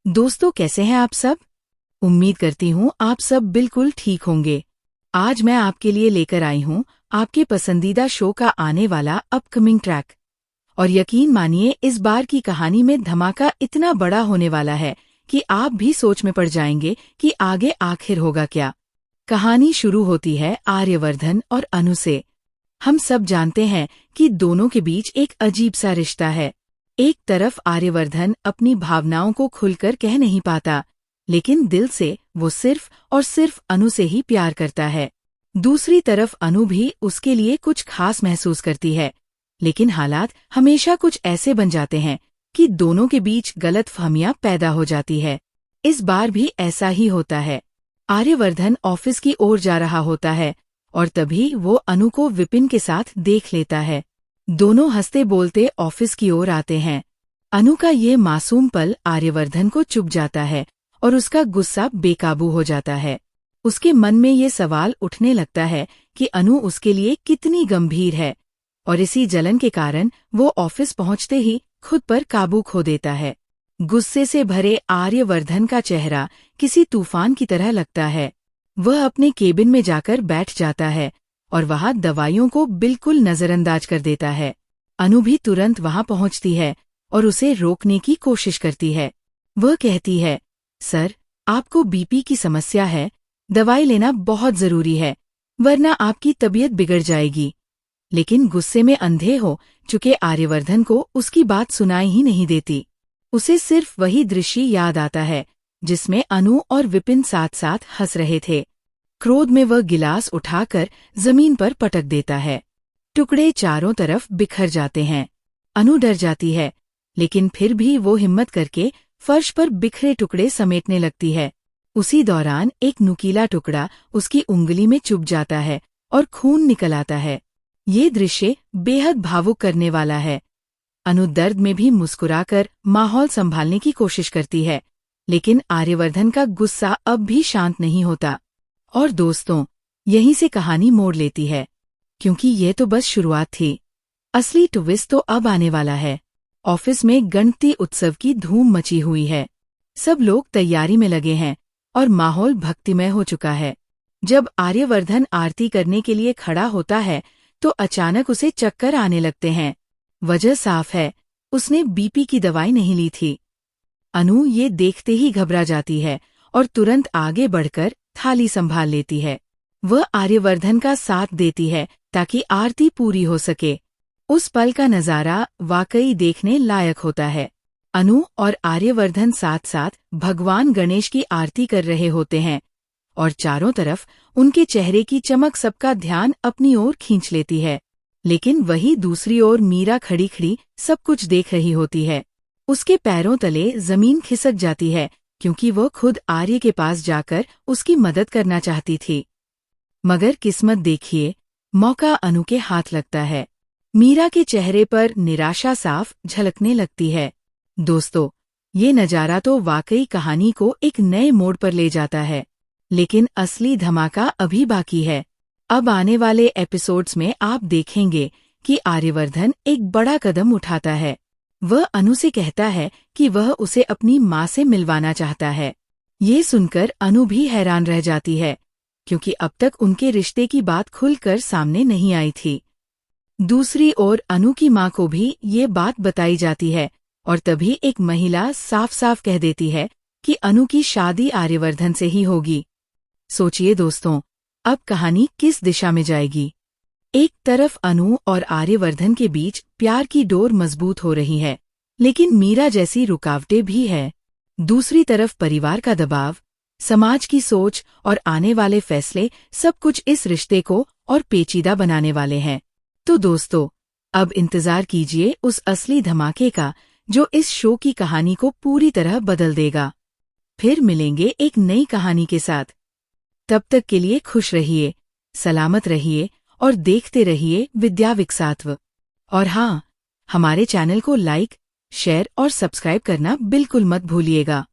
दोस्तों, कैसे हैं आप सब। उम्मीद करती हूँ आप सब बिल्कुल ठीक होंगे। आज मैं आपके लिए लेकर आई हूँ आपके पसंदीदा शो का आने वाला अपकमिंग ट्रैक। और यकीन मानिए, इस बार की कहानी में धमाका इतना बड़ा होने वाला है कि आप भी सोच में पड़ जाएंगे कि आगे आखिर होगा क्या। कहानी शुरू होती है आर्यवर्धन और अनु से। हम सब जानते हैं कि दोनों के बीच एक अजीब सा रिश्ता है। एक तरफ आर्यवर्धन अपनी भावनाओं को खुलकर कह नहीं पाता, लेकिन दिल से वो सिर्फ और सिर्फ अनु से ही प्यार करता है। दूसरी तरफ अनु भी उसके लिए कुछ खास महसूस करती है, लेकिन हालात हमेशा कुछ ऐसे बन जाते हैं कि दोनों के बीच गलतफहमियां पैदा हो जाती है। इस बार भी ऐसा ही होता है। आर्यवर्धन ऑफिस की ओर जा रहा होता है और तभी वो अनु को विपिन के साथ देख लेता है। दोनों हंसते बोलते ऑफिस की ओर आते हैं। अनु का ये मासूम पल आर्यवर्धन को चुभ जाता है और उसका गुस्सा बेकाबू हो जाता है। उसके मन में ये सवाल उठने लगता है कि अनु उसके लिए कितनी गंभीर है, और इसी जलन के कारण वो ऑफिस पहुंचते ही खुद पर काबू खो देता है। गुस्से से भरे आर्यवर्धन का चेहरा किसी तूफान की तरह लगता है। वह अपने केबिन में जाकर बैठ जाता है और वहां दवाइयों को बिल्कुल नजरअंदाज कर देता है। अनु भी तुरंत वहां पहुंचती है और उसे रोकने की कोशिश करती है। वह कहती है, सर, आपको बीपी की समस्या है, दवाई लेना बहुत जरूरी है, वरना आपकी तबीयत बिगड़ जाएगी। लेकिन गुस्से में अंधे हो चुके आर्यवर्धन को उसकी बात सुनाई ही नहीं देती। उसे सिर्फ वही दृश्य याद आता है जिसमें अनु और विपिन साथ साथ हंस रहे थे। क्रोध में वह गिलास उठाकर जमीन पर पटक देता है। टुकड़े चारों तरफ बिखर जाते हैं। अनु डर जाती है, लेकिन फिर भी वो हिम्मत करके फर्श पर बिखरे टुकड़े समेटने लगती है। उसी दौरान एक नुकीला टुकड़ा उसकी उंगली में चुभ जाता है और खून निकल आता है। ये दृश्य बेहद भावुक करने वाला है। अनु दर्द में भी मुस्कुराकर माहौल संभालने की कोशिश करती है, लेकिन आर्यवर्धन का गुस्सा अब भी शांत नहीं होता। और दोस्तों, यहीं से कहानी मोड़ लेती है, क्योंकि ये तो बस शुरुआत थी। असली ट्विस्ट तो अब आने वाला है। ऑफिस में गणपति उत्सव की धूम मची हुई है। सब लोग तैयारी में लगे हैं और माहौल भक्तिमय हो चुका है। जब आर्यवर्धन आरती करने के लिए खड़ा होता है तो अचानक उसे चक्कर आने लगते हैं। वजह साफ है, उसने बीपी की दवाई नहीं ली थी। अनु ये देखते ही घबरा जाती है और तुरंत आगे बढ़कर थाली संभाल लेती है। वह आर्यवर्धन का साथ देती है ताकि आरती पूरी हो सके। उस पल का नजारा वाकई देखने लायक होता है। अनु और आर्यवर्धन साथ साथ भगवान गणेश की आरती कर रहे होते हैं और चारों तरफ उनके चेहरे की चमक सबका ध्यान अपनी ओर खींच लेती है। लेकिन वही दूसरी ओर मीरा खड़ी खड़ी सब कुछ देख रही होती है। उसके पैरों तले जमीन खिसक जाती है, क्योंकि वह खुद आर्य के पास जाकर उसकी मदद करना चाहती थी। मगर किस्मत देखिए, मौका अनु के हाथ लगता है। मीरा के चेहरे पर निराशा साफ झलकने लगती है। दोस्तों, ये नजारा तो वाकई कहानी को एक नए मोड़ पर ले जाता है। लेकिन असली धमाका अभी बाकी है। अब आने वाले एपिसोड्स में आप देखेंगे कि आर्यवर्धन एक बड़ा कदम उठाता है। वह अनु से कहता है कि वह उसे अपनी माँ से मिलवाना चाहता है। ये सुनकर अनु भी हैरान रह जाती है, क्योंकि अब तक उनके रिश्ते की बात खुलकर सामने नहीं आई थी। दूसरी ओर अनु की माँ को भी ये बात बताई जाती है और तभी एक महिला साफ साफ कह देती है कि अनु की शादी आर्यवर्धन से ही होगी। सोचिए दोस्तों, अब कहानी किस दिशा में जाएगी। एक तरफ अनु और आर्यवर्धन के बीच प्यार की डोर मजबूत हो रही है, लेकिन मीरा जैसी रुकावटें भी है। दूसरी तरफ परिवार का दबाव, समाज की सोच और आने वाले फैसले सब कुछ इस रिश्ते को और पेचीदा बनाने वाले हैं। तो दोस्तों, अब इंतजार कीजिए उस असली धमाके का जो इस शो की कहानी को पूरी तरह बदल देगा। फिर मिलेंगे एक नई कहानी के साथ। तब तक के लिए खुश रहिए, सलामत रहिए और देखते रहिए विद्या विक्सात्व। और हाँ, हमारे चैनल को लाइक, शेयर और सब्सक्राइब करना बिल्कुल मत भूलिएगा।